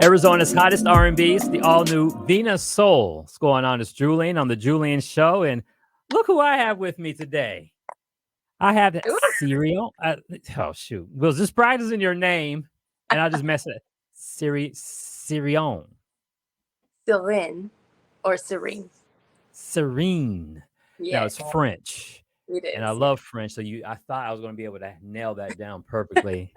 Arizona's hottest R&B's, the all-new Vena Soul. What's going on? It's Julian on the Julian Show, and look who I have with me today. I have Ooh, Serial. Oh shoot, well, just practice in your name, and I'll just mess it. Sirion, Sirene or Serene. Serene. Now Yeah, it's French, it and I is. Yeah. love French, so I thought I was going to be able to nail that down perfectly.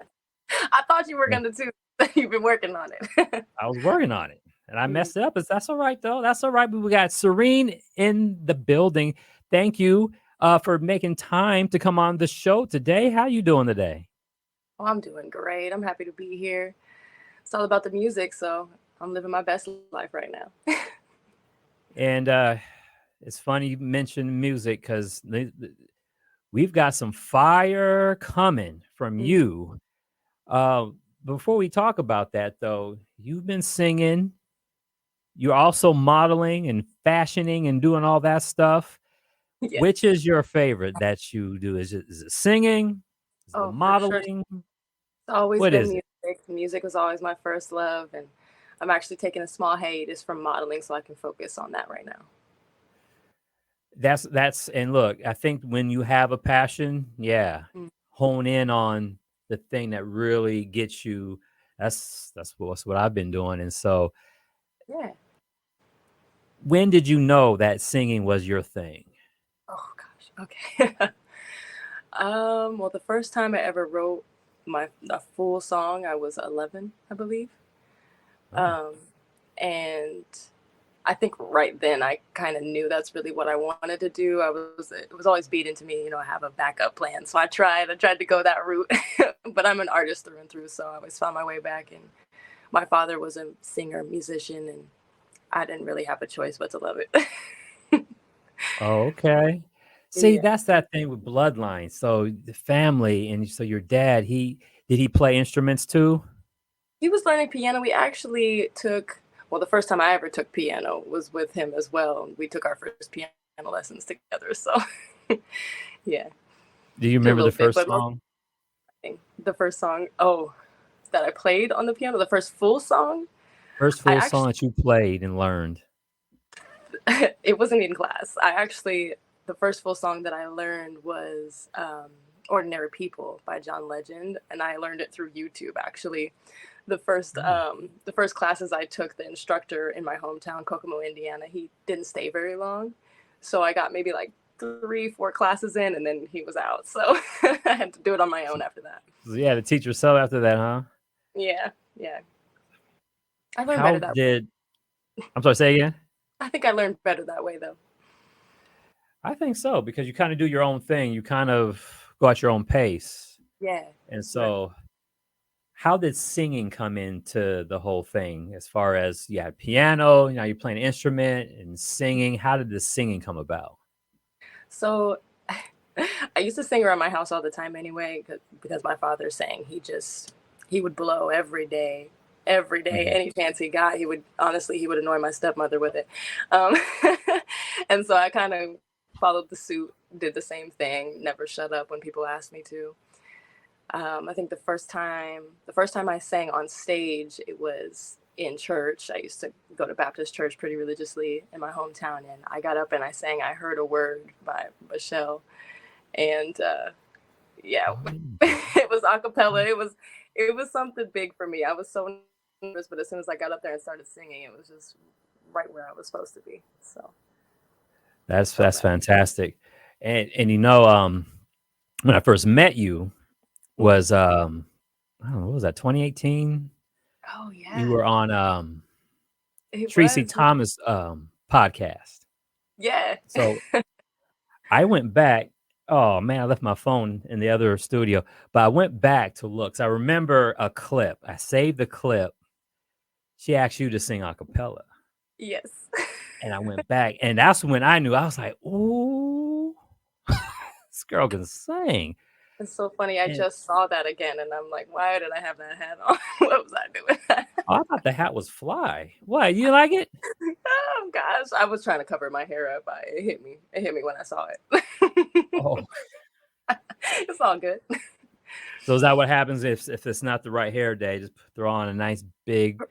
I thought you were gonna too. You've been working on it. I was working on it and I Mm. messed it up. That's all right though. That's all right. But we got Serene in the building. Thank you for making time to come on the show today. How you doing today? Oh, I'm doing great. I'm happy to be here. It's all about the music, so I'm living my best life right now. And it's funny you mentioned music because we've got some fire coming from Mm. you. Uh, Before we talk about that though, you've been singing. You're also modeling and fashioning and doing all that stuff. Yes. Which is your favorite that you do? Is it singing? Is it the Oh, for sure. It's modeling? always What been is it? music. Music was always my first love, and I'm actually taking a small hiatus from modeling so I can focus on that right now. That's and look, I think when you have a passion, yeah, Mm. hone in on the thing that really gets you. That's what I've been doing. And so, Yeah. when did you know that singing was your thing? Oh gosh. Okay. Well, the first time I ever wrote my a full song, I was 11, I believe. Oh, Um, and I think right then I kind of knew that's really what I wanted to do. It was always beat into me, I have a backup plan. So I tried to go that route, but I'm an artist through and through. So I always found my way back. And my father was a singer, musician, and I didn't really have a choice but to love it. okay. See, Yeah. that's that thing with bloodlines. So the family, and so your dad, he did he play instruments too? He was learning piano. We actually took, well, the first time I ever took piano was with him as well. We took our first piano lessons together. So, yeah, Do you did a remember the little bit. first But most song? the first song, oh, that I played on the piano, the first full song, First I full song actually, that you played and learned. it wasn't in class. The first full song that I learned was Ordinary People by John Legend. And I learned it through YouTube, actually. Mm. The first classes I took, the instructor in my hometown, Kokomo, Indiana, he didn't stay very long, so I got maybe like 3, 4 classes in, and then he was out. So I had to do it on my So own after that. so you had to teach yourself after that, huh? Yeah, yeah. I learned How better that. did I'm sorry, say again? I think I learned better that way, though. I think so because you kinda do your own thing. You kind of go at your own pace. Yeah, And right. so, how did singing come into the whole thing as far as you had piano, now you're playing an instrument and singing? How did the singing come about? So I used to sing around my house all the time anyway, because my father sang. He would blow every day. Mhm. Any chance he got, he would annoy my stepmother with it. Um, and so I kind of followed the suit, did the same thing, never shut up when people asked me to. I think the first time I sang on stage, it was in church. I used to go to Baptist church pretty religiously in my hometown, and I got up and I sang "I Heard a Word" by Michelle, and yeah, Oh. it was a cappella. It was something big for me. I was so nervous, but as soon as I got up there and started singing, it was just right where I was supposed to be. So felt That's that. fantastic. And when I first met you Mhm. was, I don't know, what was that, 2018? Oh You yeah, were on, it Tracy was. Yeah. Thomas, podcast. Yeah. So, I went back. Oh, man, I left my phone in the other studio, but I went back to look. 'Cause I remember a clip. I saved the clip. She asked you to sing a cappella, Yes. and I went back, and that's when I knew. I was like, "Ooh, this girl can sing." It's so funny. I And, just saw that again, and I'm like, why did I have that hat on? What was I doing? oh, I thought the hat was fly. What, you like it? Oh gosh, I was trying to cover my hair up. It hit me. It hit me when I saw it. Oh. It's all good. So is that what happens if it's not the right hair day? Just throw on a nice big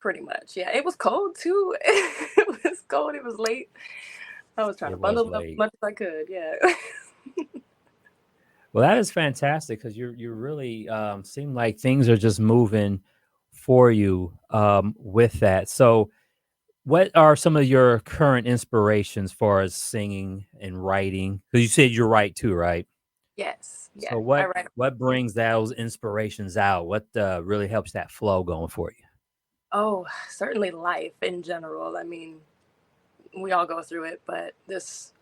Pretty much, yeah. It was cold too. It was cold. It was late. I was trying to It was bundle up as late. much as I could. Yeah. Well, that is fantastic because you're really seem like things are just moving for you with that. So, what are some of your current inspirations for as singing and writing? Because you said you write too, right? Yes. So Yeah. I what write. what brings those inspirations out? What really helps that flow going for you? Oh, certainly life in general. I mean, we all go through it, but this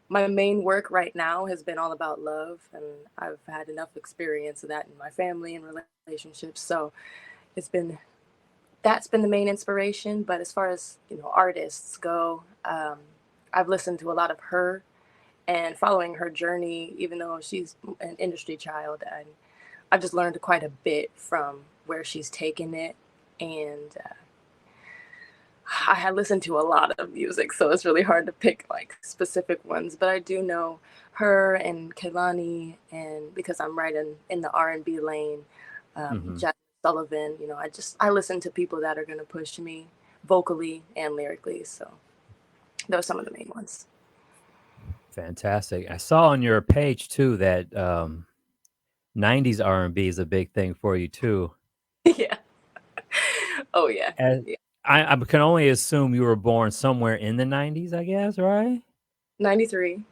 my main work right now has been all about love, and I've had enough experience of that in my family and relationships. So it's been that's been the main inspiration. But as far as artists go, I've listened to a lot of her and following her journey, even though she's an industry child, and I've just learned quite a bit from where she's taken it. And I had listened to a lot of music, so it's really hard to pick like specific ones. But I do know her and Kehlani, and because I'm right in the R&B lane, Hmm. Jack Sullivan. I listen to people that are going to push me vocally and lyrically. So those are some of the main ones. Fantastic. I saw on your page too that 90s R&B is a big thing for you too. Yeah. Oh yeah. And Yeah. I can only assume you were born somewhere in the 90s, I guess, right? 93.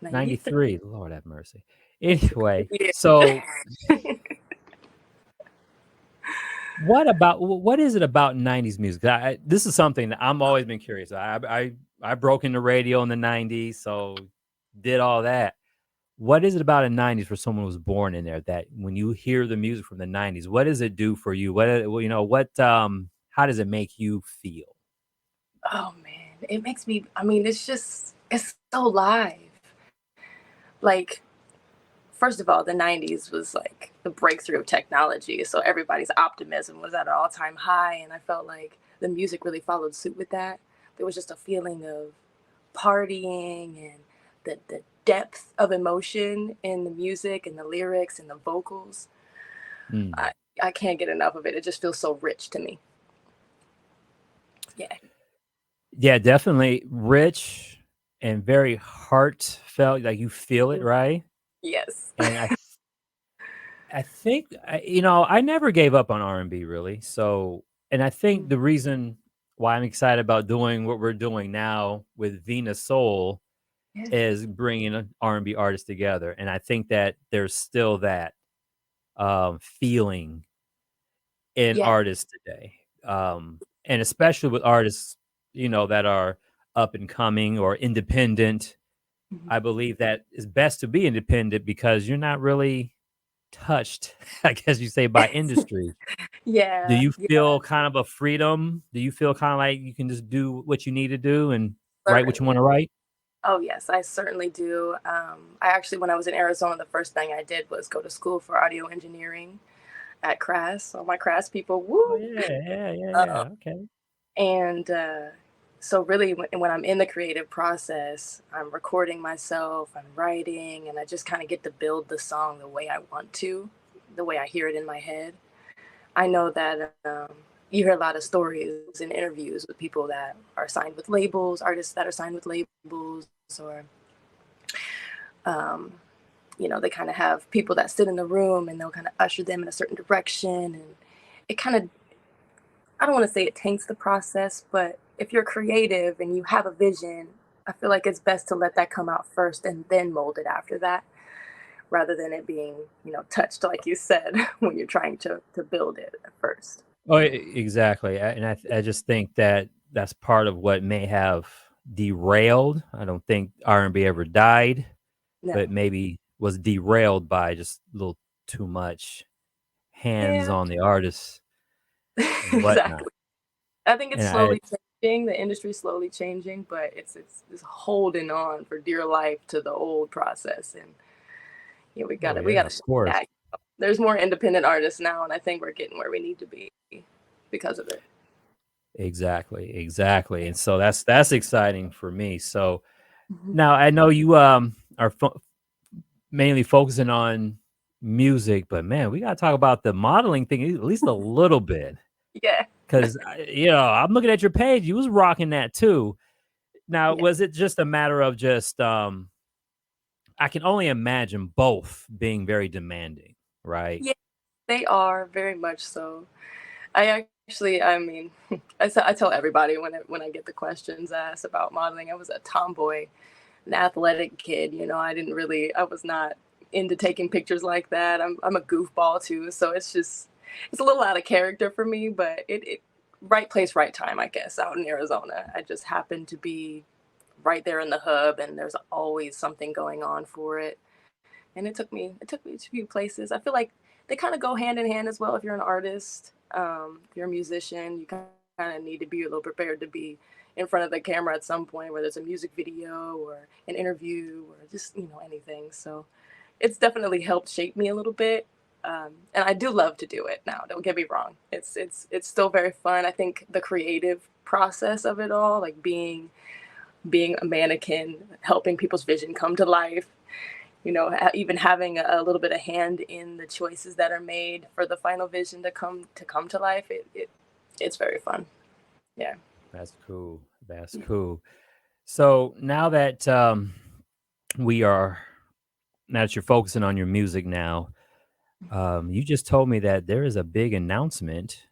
93. 93. Lord have mercy. It's a Anyway, crazy so year. what is it about 90s music? This is something that I'm always been curious. I broke into radio in the 90s, so did all that. What is it about the 90s for someone who was born in there that when you hear the music from the 90s, what does it do for you? How does it make you feel? Oh man, it makes me. I mean, it's so live. Like, first of all, the '90s was like the breakthrough of technology, so everybody's optimism was at an all-time high, and I felt like the music really followed suit with that. There was just a feeling of partying and the depth of emotion in the music and the lyrics and the vocals. Mm. I I can't get enough of it. It just feels so rich to me. Yeah. Yeah, definitely rich and very heartfelt, like you feel it, Mhm. right? Yes. And I think I never gave up on R&B really. So, and I think the reason why I'm excited about doing what we're doing now with Vena Soul Yeah. is bringing an R&B artists together, and I think that there's still that feeling in Yeah. artists today, and especially with artists that are up and coming or independent. Mhm. I believe that it's best to be independent because you're not really touched, I guess you say, by industry. Do Yeah. you Yeah. feel kind of a freedom? Do you feel kind of like you can just do what you need to do and write what you want Certainly. to write? Oh, yes, I certainly do. I actually, when I was in Arizona, the first thing I did was go to school for audio engineering at CRAS. So my CRAS people, Oh woo! yeah, yeah, yeah, Uh, yeah. Okay. and so really, when I'm in the creative process, I'm recording myself, I'm writing, and I just kind of get to build the song the way I want to, the way I hear it in my head. I know that you hear a lot of stories and interviews with people that are signed with labels, artists that are signed with labels, or um, they kind of have people that sit in the room and they'll kind of usher them in a certain direction, and it kind of, I don't want to say it taints the process, but if you're creative and you have a vision, I feel like it's best to let that come out first and then mold it after that, rather than it being touched like you said when you're trying to build it at first. Oh, exactly. And I just think that that's part of what may have derailed. I don't think R&B ever died, No. but maybe was derailed by just a little too much hands Yeah. on the artists and whatnot. Exactly. I think it's And I slowly changing. The industry's slowly changing, but it's holding on for dear life to the old process. And we Oh we yeah, gotta of shift course. that. There's more independent artists now, and I think we're getting where we need to be because of it. Exactly, exactly. And so that's exciting for me. So Mhm. now I know you are mainly focusing on music, but man, we got to talk about the modeling thing at least a little bit. Yeah. Because I'm looking at your page. You was rocking that too. Now, Yeah. was it just a matter of just I can only imagine both being very demanding, right? Yeah, they are very much so. I mean, I tell everybody when I get the questions asked about modeling, I was a tomboy, an athletic kid. I was not into taking pictures like that. I'm a goofball too, so it's a little out of character for me. But it right place, right time, I guess. Out in Arizona, I just happened to be right there in the hub, and there's always something going on for it. And it took me to a few places. I feel like they kind of go hand in hand as well. If you're an artist, if you're a musician, you kind of need to be a little prepared to be in front of the camera at some point, whether it's a music video or an interview or just anything. So it's definitely helped shape me a little bit. And I do love to do it now. Don't get me wrong. It's still very fun. I think the creative process of it all, like being a mannequin, helping people's vision come to life, even having a little bit of hand in the choices that are made for the final vision to come to life. It's very fun. Yeah. That's cool. That's cool. So now that we are now that you're focusing on your music now, you just told me that there is a big announcement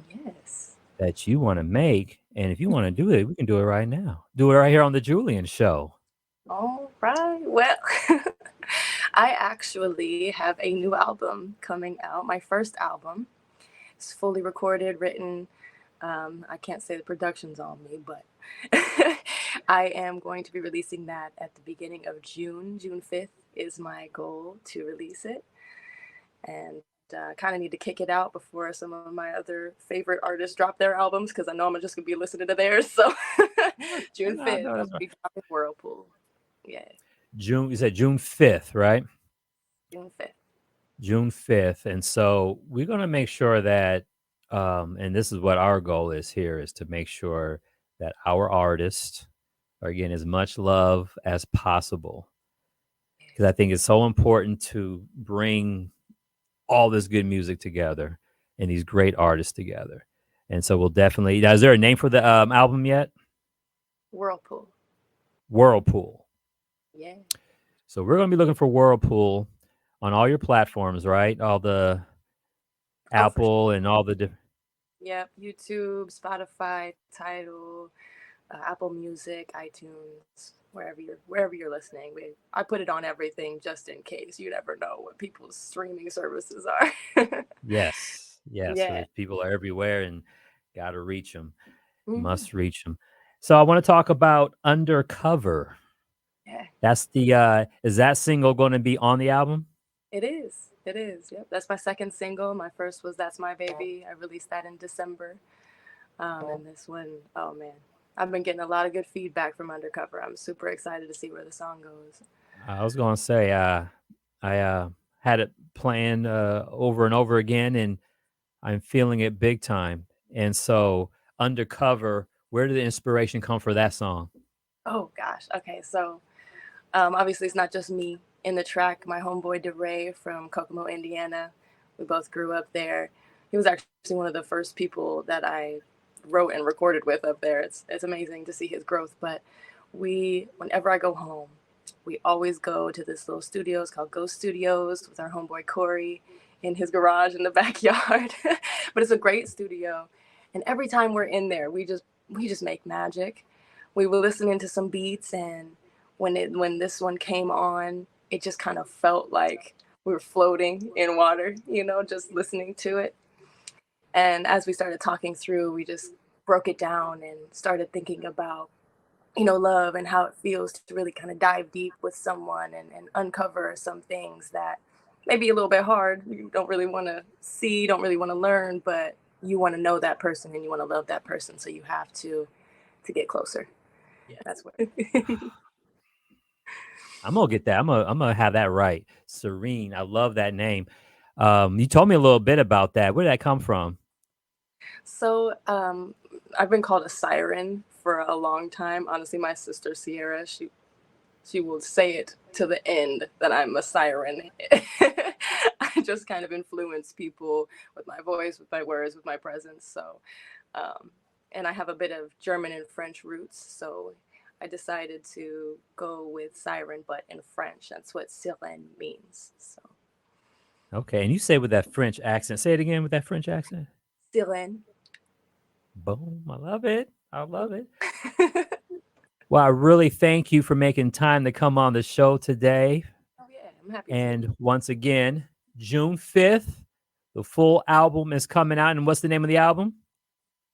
Yes. that you want to make, and if you want to do it, we can do it right now. Do it right here on the Julian Show. All right. Well, I actually have a new album coming out. My first album. It's fully recorded, written. I can't say the production's on me, but I am going to be releasing that at the beginning of June. June 5th is my goal to release it. And kind of need to kick it out before some of my other favorite artists drop their albums because I know I'm just going to be listening to theirs. So June No, 5th, no, I'll that's right. be dropping Whirlpool. Yeah, June. You said June 5th, right? June 5th. June 5th. And so we're going to make sure that, and this is what our goal is here, is to make sure that our artists are getting as much love as possible. Because I think it's so important to bring all this good music together and these great artists together. And so we'll definitely. Now, is there a name for the album yet? Whirlpool. Whirlpool. Yeah. So we're going to be looking for Whirlpool on all your platforms, right? All the Oh, for sure. Apple and all the different. Yep. YouTube, Spotify, Tidal, Apple Music, iTunes, wherever you're listening. I put it on everything just in case. You never know what people's streaming services are. Yes, yes. So Yeah. there's people are everywhere and got to reach them. Hmm. Must reach them. So I want to talk about Undercover. Yeah. That's the is that single going to be on the album? It is. It is. Yep. That's my second single. My first was "That's My Baby." I released that in December. And this one, oh man, I've been getting a lot of good feedback from Undercover. I'm super excited to see where the song goes. I was going to say I had it playing over and over again, and I'm feeling it big time. And so Undercover, where did the inspiration come for that song? Oh gosh. Okay. So obviously, it's not just me in the track. My homeboy DeRay from Kokomo, Indiana. We both grew up there. He was actually one of the first people that I wrote and recorded with up there. It's amazing to see his growth. But whenever I go home, we always go to this little studio. It's called Ghost Studios with our homeboy Corey in his garage in the backyard. But it's a great studio, and every time we're in there, we just make magic. We were listening to some beats, and when this one came on, it just kind of felt like we were floating in water, just listening to it. And as we started talking through, we just broke it down and started thinking about, love and how it feels to really kind of dive deep with someone and uncover some things that may be a little bit hard. You don't really want to see, don't really want to learn, but you want to know that person and you want to love that person. So you have to get closer. Yeah. That's what. I'm gonna get that. I'm gonna have that right. Serene. I love that name. You told me a little bit about that. Where did that come from? So I've been called a siren for a long time. Honestly, my sister Sierra, she will say it to the end that I'm a siren. I just kind of influence people with my voice, with my words, with my presence. So, um, and I have a bit of German and French roots, so I decided to go with Siren, but in French. That's what Sirene means. So, Okay, and you say with that French accent. Say it again with that French accent. Sirene. Boom! I love it. I love it. Oh Well, I really thank you for making time to come on the show today. yeah, I'm happy to. And once again, June 5th, the full album is coming out. And what's the name of the album?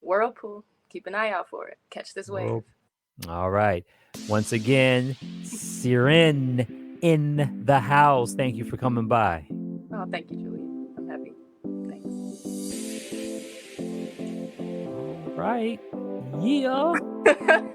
Whirlpool. Keep an eye out for it. Catch this wave. World. All right. Once again, Sirene in the house. Thank you for coming by. Oh, thank you, Julian. I'm happy. Thanks. All right. Yeah.